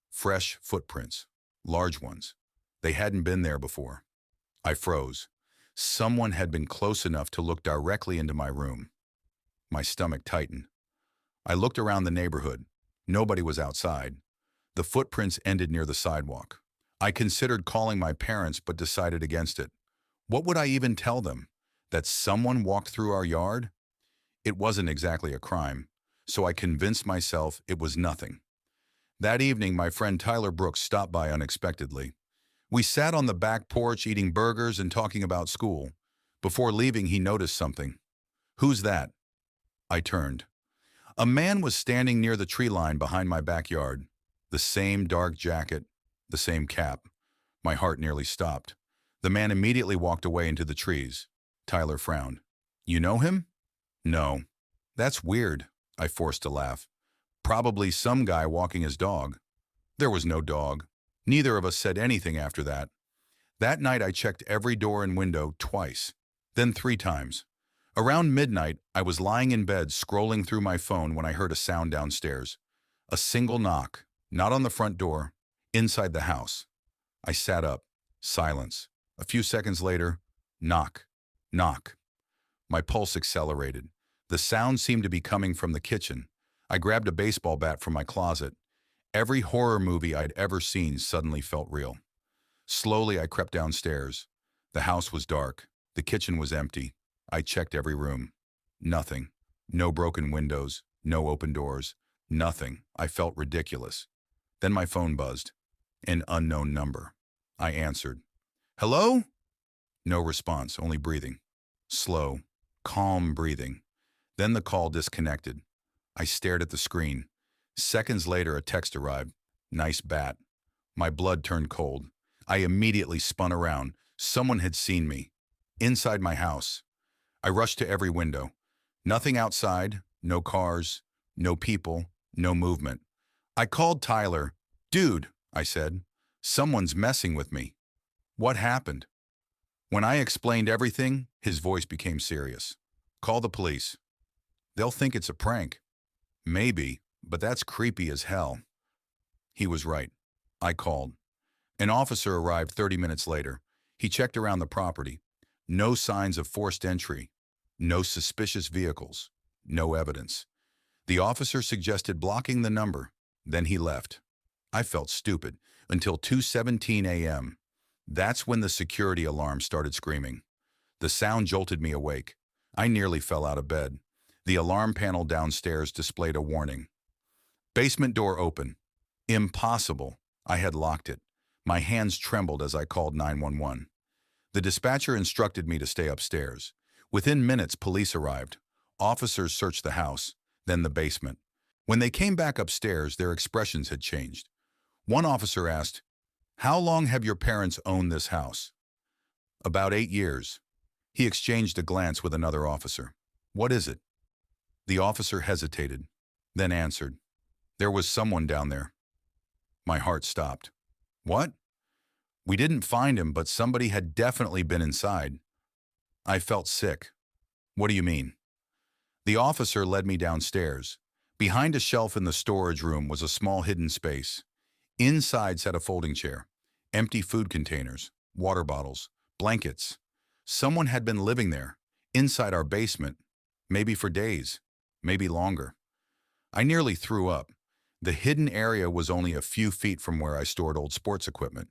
Fresh footprints. Large ones. They hadn't been there before. I froze. Someone had been close enough to look directly into my room. My stomach tightened. I looked around the neighborhood. Nobody was outside. The footprints ended near the sidewalk. I considered calling my parents but decided against it. What would I even tell them? That someone walked through our yard? It wasn't exactly a crime, so I convinced myself it was nothing. That evening, my friend Tyler Brooks stopped by unexpectedly. We sat on the back porch eating burgers and talking about school. Before leaving, he noticed something. "Who's that?" I turned. A man was standing near the tree line behind my backyard. The same dark jacket, the same cap. My heart nearly stopped. The man immediately walked away into the trees. Tyler frowned. "You know him?" "No." "That's weird." I forced a laugh. "Probably some guy walking his dog." There was no dog. Neither of us said anything after that. That night I checked every door and window twice, then 3 times. Around midnight, I was lying in bed scrolling through my phone when I heard a sound downstairs. A single knock, not on the front door, inside the house. I sat up. Silence. A few seconds later, knock, knock. My pulse accelerated. The sound seemed to be coming from the kitchen. I grabbed a baseball bat from my closet. Every horror movie I'd ever seen suddenly felt real. Slowly, I crept downstairs. The house was dark. The kitchen was empty. I checked every room. Nothing. No broken windows. No open doors. Nothing. I felt ridiculous. Then my phone buzzed. An unknown number. I answered. "Hello?" No response, only breathing. Slow, calm breathing. Then the call disconnected. I stared at the screen. Seconds later, a text arrived. "Nice bat." My blood turned cold. I immediately spun around. Someone had seen me. Inside my house. I rushed to every window. Nothing outside, no cars, no people, no movement. I called Tyler. "Dude," I said, "someone's messing with me." "What happened?" When I explained everything, his voice became serious. "Call the police. They'll think it's a prank." "Maybe, but that's creepy as hell." He was right. I called. An officer arrived 30 minutes later. He checked around the property. No signs of forced entry. No suspicious vehicles. No evidence. The officer suggested blocking the number. Then he left. I felt stupid until 2:17 a.m. That's when the security alarm started screaming. The sound jolted me awake. I nearly fell out of bed. The alarm panel downstairs displayed a warning. Basement door open. Impossible. I had locked it. My hands trembled as I called 911. The dispatcher instructed me to stay upstairs. Within minutes, police arrived. Officers searched the house, then the basement. When they came back upstairs, their expressions had changed. One officer asked, "How long have your parents owned this house?" "About 8 years." He exchanged a glance with another officer. "What is it?" The officer hesitated, then answered, "There was someone down there." My heart stopped. "What?" "We didn't find him, but somebody had definitely been inside." I felt sick. "What do you mean?" The officer led me downstairs. Behind a shelf in the storage room was a small hidden space. Inside sat a folding chair, empty food containers, water bottles, blankets. Someone had been living there, inside our basement, maybe for days, maybe longer. I nearly threw up. The hidden area was only a few feet from where I stored old sports equipment.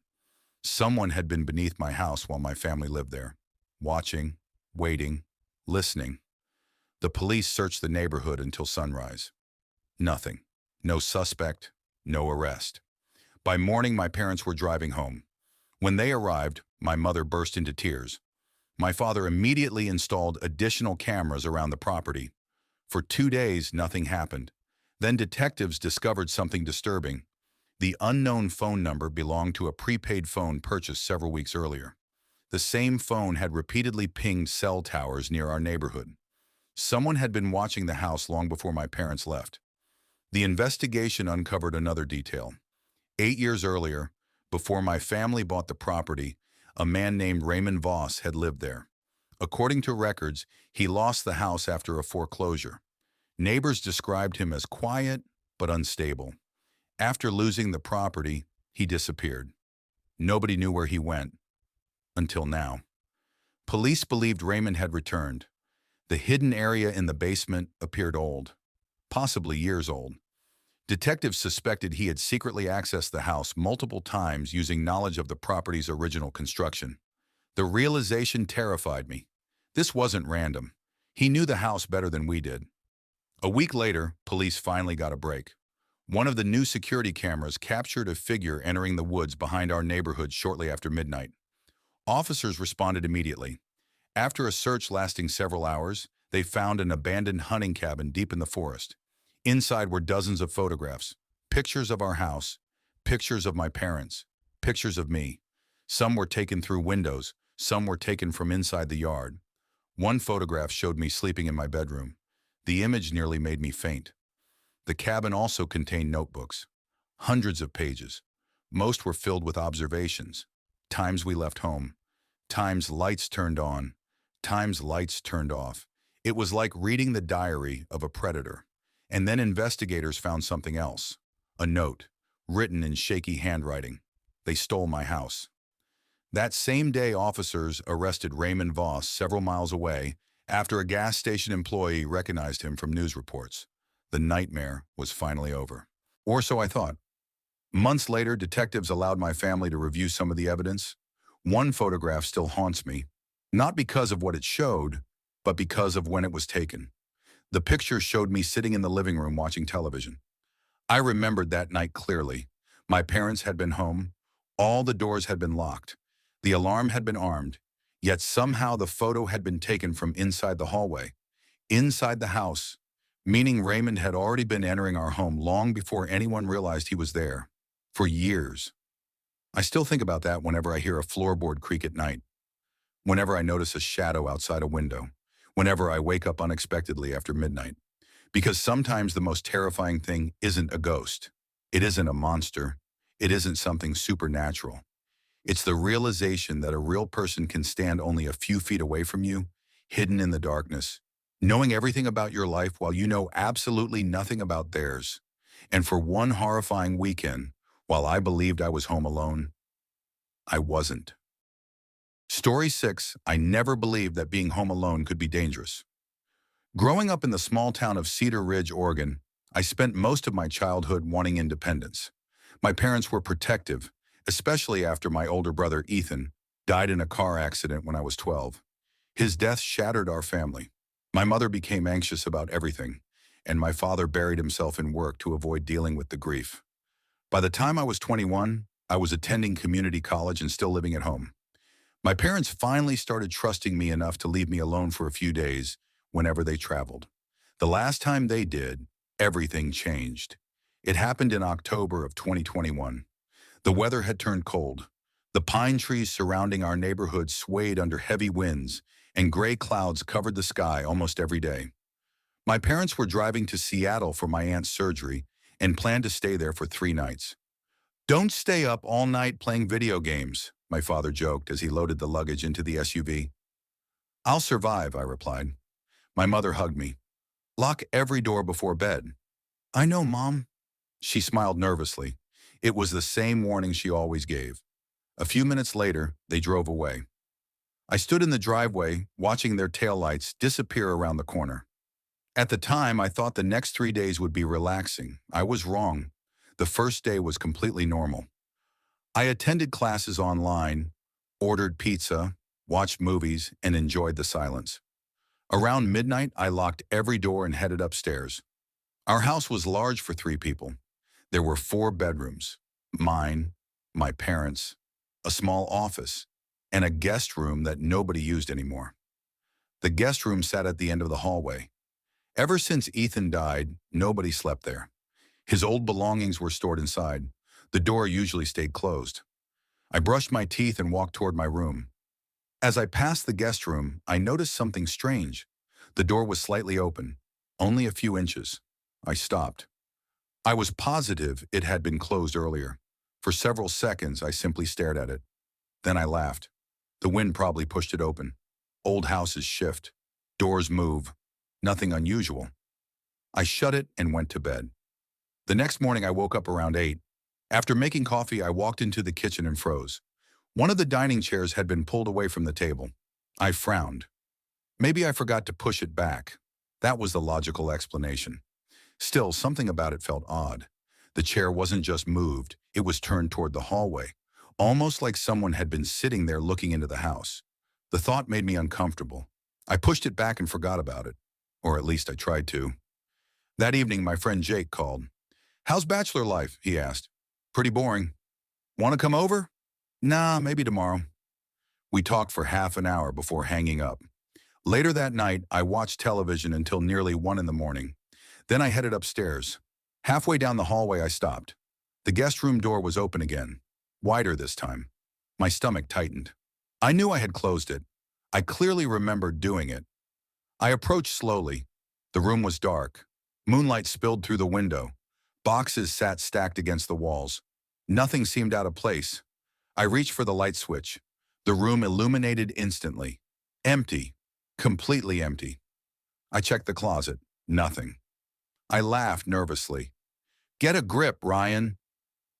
Someone had been beneath my house while my family lived there, watching, waiting, listening. The police searched the neighborhood until sunrise. Nothing. No suspect, no arrest. By morning, my parents were driving home. When they arrived, my mother burst into tears. My father immediately installed additional cameras around the property. For 2 days, nothing happened. Then detectives discovered something disturbing. The unknown phone number belonged to a prepaid phone purchased several weeks earlier. The same phone had repeatedly pinged cell towers near our neighborhood. Someone had been watching the house long before my parents left. The investigation uncovered another detail. 8 years earlier, before my family bought the property, a man named Raymond Voss had lived there. According to records, he lost the house after a foreclosure. Neighbors described him as quiet but unstable. After losing the property, he disappeared. Nobody knew where he went, until now. Police believed Raymond had returned. The hidden area in the basement appeared old, possibly years old. Detectives suspected he had secretly accessed the house multiple times using knowledge of the property's original construction. The realization terrified me. This wasn't random. He knew the house better than we did. A week later, police finally got a break. One of the new security cameras captured a figure entering the woods behind our neighborhood shortly after midnight. Officers responded immediately. After a search lasting several hours, they found an abandoned hunting cabin deep in the forest. Inside were dozens of photographs, pictures of our house, pictures of my parents, pictures of me. Some were taken through windows, some were taken from inside the yard. One photograph showed me sleeping in my bedroom. The image nearly made me faint. The cabin also contained notebooks, hundreds of pages. Most were filled with observations, times we left home, times lights turned on, times lights turned off. It was like reading the diary of a predator. And then investigators found something else, a note, written in shaky handwriting. They stole my house. That same day, officers arrested Raymond Voss several miles away after a gas station employee recognized him from news reports. The nightmare was finally over. Or so I thought. Months later, detectives allowed my family to review some of the evidence. One photograph still haunts me, not because of what it showed, but because of when it was taken. The picture showed me sitting in the living room watching television. I remembered that night clearly. My parents had been home. All the doors had been locked. The alarm had been armed. Yet somehow the photo had been taken from inside the hallway, inside the house, meaning Raymond had already been entering our home long before anyone realized he was there. For years. I still think about that whenever I hear a floorboard creak at night, whenever I notice a shadow outside a window, whenever I wake up unexpectedly after midnight. Because sometimes the most terrifying thing isn't a ghost. It isn't a monster. It isn't something supernatural. It's the realization that a real person can stand only a few feet away from you, hidden in the darkness, knowing everything about your life while you know absolutely nothing about theirs. And for one horrifying weekend, while I believed I was home alone, I wasn't. Story 6, I never believed that being home alone could be dangerous. Growing up in the small town of Cedar Ridge, Oregon, I spent most of my childhood wanting independence. My parents were protective, especially after my older brother, Ethan, died in a car accident when I was 12. His death shattered our family. My mother became anxious about everything, and my father buried himself in work to avoid dealing with the grief. By the time I was 21, I was attending community college and still living at home. My parents finally started trusting me enough to leave me alone for a few days whenever they traveled. The last time they did, everything changed. It happened in October of 2021. The weather had turned cold. The pine trees surrounding our neighborhood swayed under heavy winds, and gray clouds covered the sky almost every day. My parents were driving to Seattle for my aunt's surgery and planned to stay there for 3 nights. "Don't stay up all night playing video games," my father joked as he loaded the luggage into the SUV. "I'll survive," I replied. My mother hugged me. "Lock every door before bed." "I know, Mom." She smiled nervously. It was the same warning she always gave. A few minutes later, they drove away. I stood in the driveway, watching their taillights disappear around the corner. At the time, I thought the next 3 days would be relaxing. I was wrong. The first day was completely normal. I attended classes online, ordered pizza, watched movies, and enjoyed the silence. Around midnight, I locked every door and headed upstairs. Our house was large for 3 people. There were 4 bedrooms, mine, my parents', a small office, and a guest room that nobody used anymore. The guest room sat at the end of the hallway. Ever since Ethan died, nobody slept there. His old belongings were stored inside. The door usually stayed closed. I brushed my teeth and walked toward my room. As I passed the guest room, I noticed something strange. The door was slightly open, only a few inches. I stopped. I was positive it had been closed earlier. For several seconds, I simply stared at it. Then I laughed. The wind probably pushed it open. Old houses shift. Doors move. Nothing unusual. I shut it and went to bed. The next morning, I woke up around 8. After making coffee, I walked into the kitchen and froze. One of the dining chairs had been pulled away from the table. I frowned. Maybe I forgot to push it back. That was the logical explanation. Still, something about it felt odd. The chair wasn't just moved, it was turned toward the hallway, almost like someone had been sitting there looking into the house. The thought made me uncomfortable. I pushed it back and forgot about it. Or at least I tried to. That evening, my friend Jake called. "How's bachelor life?" he asked. "Pretty boring." "Want to come over?" "Nah, maybe tomorrow." We talked for half an hour before hanging up. Later that night, I watched television until nearly 1 in the morning. Then I headed upstairs. Halfway down the hallway, I stopped. The guest room door was open again, wider this time. My stomach tightened. I knew I had closed it. I clearly remembered doing it. I approached slowly. The room was dark. Moonlight spilled through the window. Boxes sat stacked against the walls. Nothing seemed out of place. I reached for the light switch. The room illuminated instantly. Empty. Completely empty. I checked the closet. Nothing. I laughed nervously. "Get a grip, Ryan."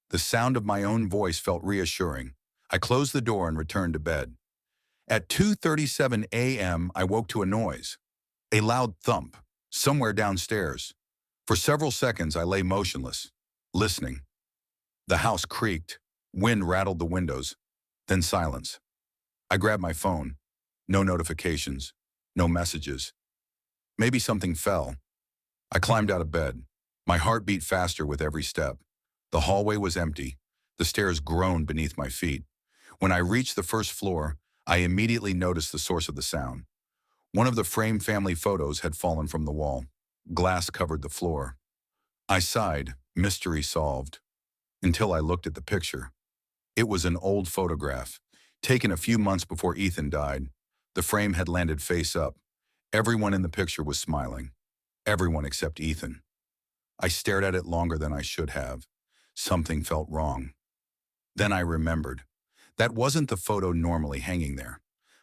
The sound of my own voice felt reassuring. I closed the door and returned to bed. At 2:37 a.m., I woke to a noise. A loud thump, somewhere downstairs. For several seconds, I lay motionless, listening. The house creaked. Wind rattled the windows. Then silence. I grabbed my phone. No notifications. No messages. Maybe something fell. I climbed out of bed. My heart beat faster with every step. The hallway was empty. The stairs groaned beneath my feet. When I reached the first floor, I immediately noticed the source of the sound. One of the framed family photos had fallen from the wall. Glass covered the floor. I sighed, mystery solved, until I looked at the picture. It was an old photograph, taken a few months before Ethan died. The frame had landed face up. Everyone in the picture was smiling. Everyone except Ethan. I stared at it longer than I should have. Something felt wrong. Then I remembered. That wasn't the photo normally hanging there.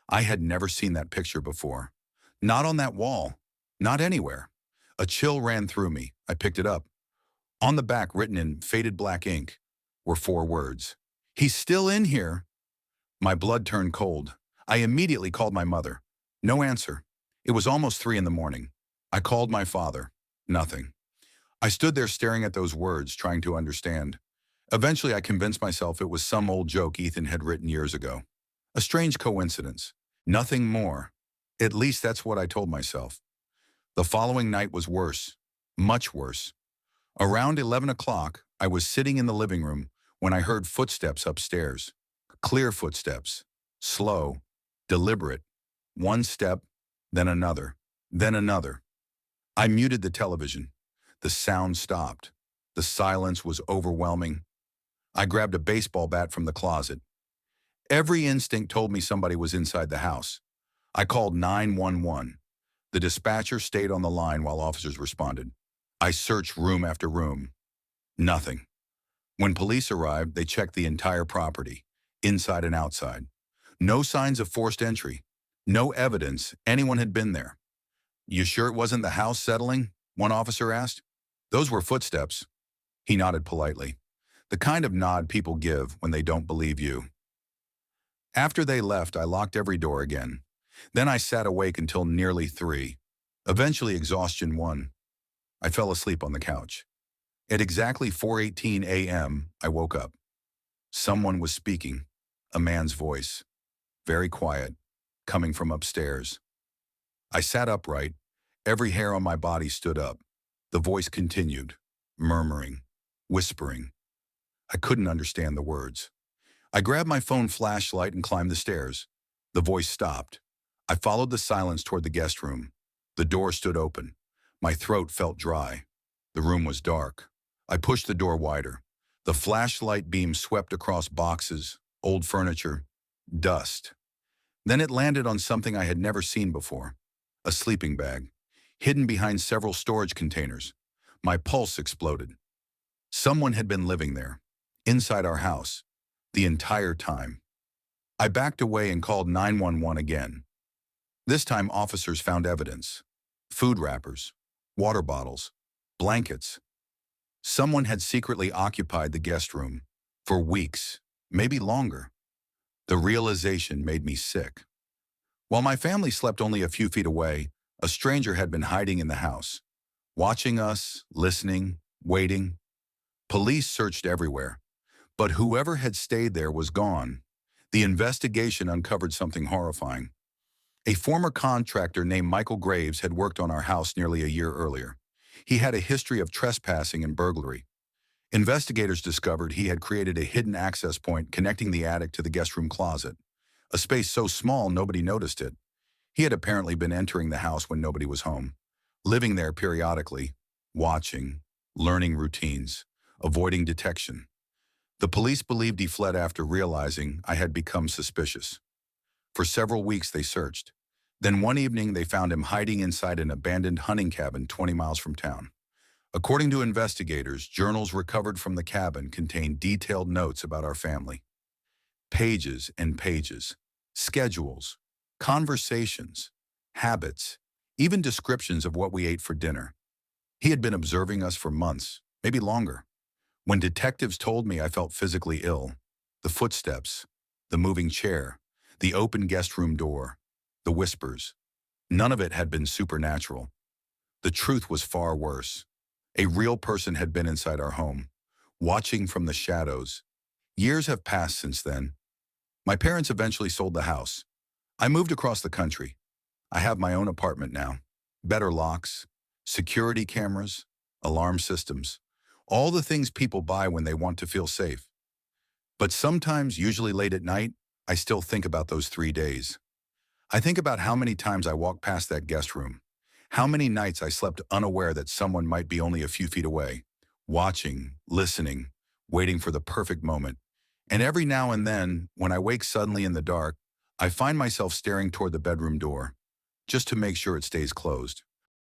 I had never seen that picture before. Not on that wall. Not anywhere. A chill ran through me. I picked it up. On the back, written in faded black ink, were 4 words. "He's still in here." My blood turned cold. I immediately called my mother. No answer. It was almost 3 in the morning. I called my father. Nothing. I stood there staring at those words, trying to understand. Eventually, I convinced myself it was some old joke Ethan had written years ago. A strange coincidence. Nothing more. At least that's what I told myself. The following night was worse. Much worse. Around 11 o'clock, I was sitting in the living room when I heard footsteps upstairs. Clear footsteps. Slow. Deliberate. One step, then another. Then another. I muted the television. The sound stopped. The silence was overwhelming. I grabbed a baseball bat from the closet. Every instinct told me somebody was inside the house. I called 911. The dispatcher stayed on the line while officers responded. I searched room after room. Nothing. When police arrived, they checked the entire property, inside and outside. No signs of forced entry. No evidence anyone had been there. "You sure it wasn't the house settling?" one officer asked. "Those were footsteps." He nodded politely. The kind of nod people give when they don't believe you. After they left, I locked every door again. Then I sat awake until nearly 3. Eventually, exhaustion won. I fell asleep on the couch. At exactly 4:18 a.m., I woke up. Someone was speaking, a man's voice, very quiet, coming from upstairs. I sat upright. Every hair on my body stood up. The voice continued, murmuring, whispering. I couldn't understand the words. I grabbed my phone flashlight and climbed the stairs. The voice stopped. I followed the silence toward the guest room. The door stood open. My throat felt dry. The room was dark. I pushed the door wider. The flashlight beam swept across boxes, old furniture, dust. Then it landed on something I had never seen before. A sleeping bag, hidden behind several storage containers. My pulse exploded. Someone had been living there, inside our house, the entire time. I backed away and called 911 again. This time officers found evidence. Food wrappers, water bottles, blankets. Someone had secretly occupied the guest room for weeks, maybe longer. The realization made me sick. While my family slept only a few feet away, a stranger had been hiding in the house, watching us, listening, waiting. Police searched everywhere, but whoever had stayed there was gone. The investigation uncovered something horrifying. A former contractor named Michael Graves had worked on our house nearly a year earlier. He had a history of trespassing and burglary. Investigators discovered he had created a hidden access point connecting the attic to the guest room closet, a space so small nobody noticed it. He had apparently been entering the house when nobody was home, living there periodically, watching, learning routines, avoiding detection. The police believed he fled after realizing I had become suspicious. For several weeks they searched. Then one evening they found him hiding inside an abandoned hunting cabin 20 miles from town. According to investigators, journals recovered from the cabin contained detailed notes about our family. Pages and pages, schedules, conversations, habits, even descriptions of what we ate for dinner. He had been observing us for months, maybe longer. When detectives told me I felt physically ill, the footsteps, the moving chair, the open guest room door, the whispers, none of it had been supernatural. The truth was far worse. A real person had been inside our home, watching from the shadows. Years have passed since then. My parents eventually sold the house. I moved across the country. I have my own apartment now. Better locks, security cameras, alarm systems, all the things people buy when they want to feel safe. But sometimes, usually late at night, I still think about those 3 days. I think about how many times I walked past that guest room, how many nights I slept unaware that someone might be only a few feet away, watching, listening, waiting for the perfect moment. And every now and then, when I wake suddenly in the dark, I find myself staring toward the bedroom door, just to make sure it stays closed.